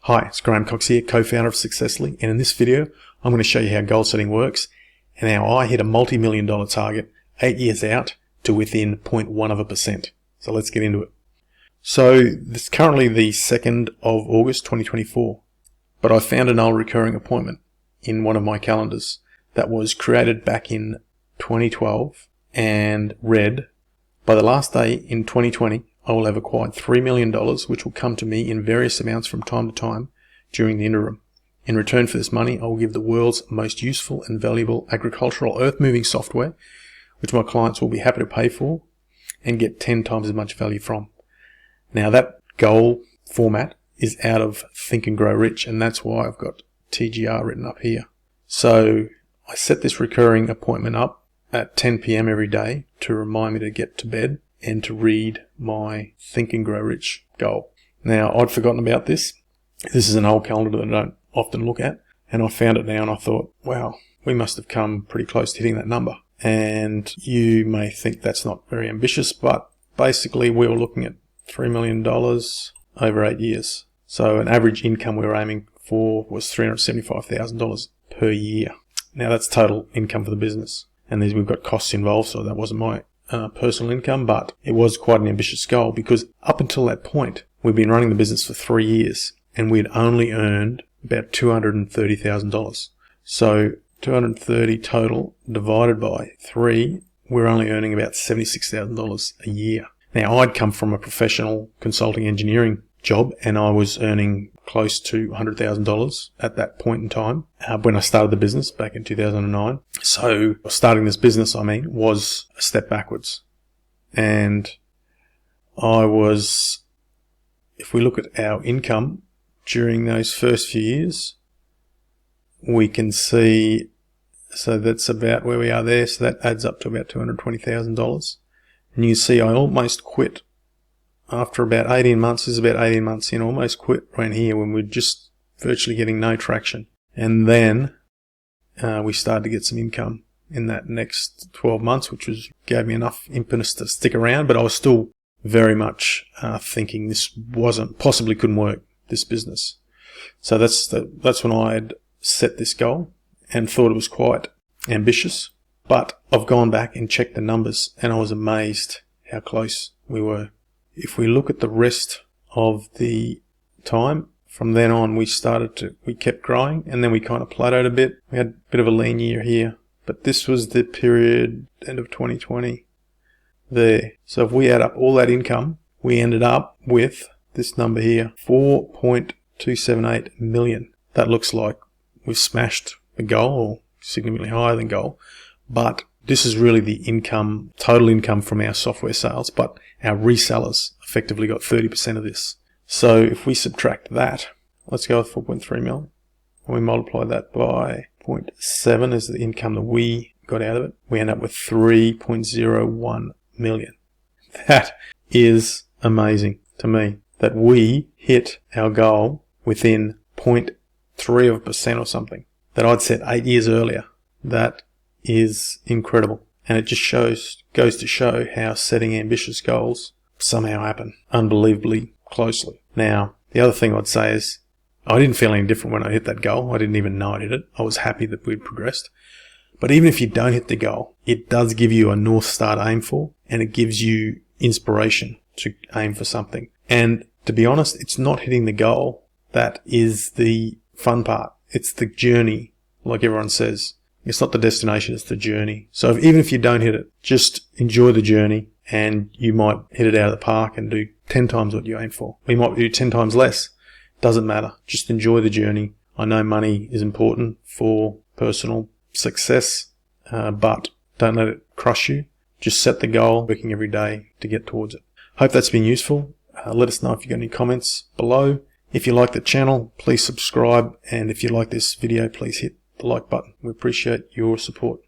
Hi, it's Graeme here, co-founder of Successfully, and in this video I'm going to show you how goal setting works and how I hit a multi-million-dollar target 8 years out to within 0.1%. So let's get into it. So this is currently the 2nd of August 2024, but I found an old recurring appointment in one of my calendars that was created back in 2012 and read, by the last day in 2020 I will have acquired $3 million, which will come to me in various amounts from time to time during the interim. In return for this money, I will give the world's most useful and valuable agricultural earth-moving software, which my clients will be happy to pay for and get 10 times as much value from. Now that goal format is out of Think and Grow Rich, and that's why I've got TGR written up here. So I set this recurring appointment up at 10 p.m. every day to remind me to get to bed and to read my Think and Grow Rich goal. Now, I'd forgotten about this. This is an old calendar that I don't often look at, and I found it now and I thought, wow, we must have come pretty close to hitting that number. And you may think that's not very ambitious, but basically we were looking at $3 million over 8 years. So an average income we were aiming for was $375,000 per year. Now that's total income for the business. And we've got costs involved, so that wasn't my personal income, but it was quite an ambitious goal because up until that point, we've been running the business for 3 years and we'd only earned about $230,000. So 230 total divided by 3, we're only earning about $76,000 a year. Now, I'd come from a professional consulting engineering job and I was earning close to $100,000 at that point in time when I started the business back in 2009. So starting this business, was a step backwards. And if we look at our income during those first few years, we can see, so that's about where we are there. So that adds up to about $220,000. And you see I almost quit after about 18 months. This is about 18 months in, almost quit right here when we're just virtually getting no traction. And then we started to get some income in that next 12 months, which gave me enough impetus to stick around. But I was still very much thinking this possibly couldn't work, this business. So that's when I had set this goal and thought it was quite ambitious. But I've gone back and checked the numbers and I was amazed how close we were. If we look at the rest of the time, from then on we kept growing and then we kind of plateaued a bit. We had a bit of a lean year here, but this was the period, end of 2020 there. So if we add up all that income, we ended up with this number here, 4.278 million. That looks like we've smashed the goal or significantly higher than goal, but this is really the income, total income from our software sales, but our resellers effectively got 30% of this. So if we subtract that, let's go with 4.3 million, and we multiply that by 0.7 as the income that we got out of it, we end up with 3.01 million. That is amazing to me, that we hit our goal within 0.3% or something that I'd set 8 years earlier. That is incredible, and it just goes to show how setting ambitious goals somehow happen unbelievably closely. Now, the other thing I'd say is I didn't feel any different when I hit that goal. I didn't even know I did it. I was happy that we'd progressed. But even if you don't hit the goal, it does give you a North Star to aim for, and it gives you inspiration to aim for something. And to be honest, it's not hitting the goal that is the fun part. It's the journey, like everyone says. It's not the destination, it's the journey. So even if you don't hit it, just enjoy the journey and you might hit it out of the park and do 10 times what you aim for. Or you might do 10 times less. Doesn't matter. Just enjoy the journey. I know money is important for personal success, but don't let it crush you. Just set the goal, working every day to get towards it. Hope that's been useful. Let us know if you've got any comments below. If you like the channel, please subscribe. And if you like this video, please hit the like button. We appreciate your support.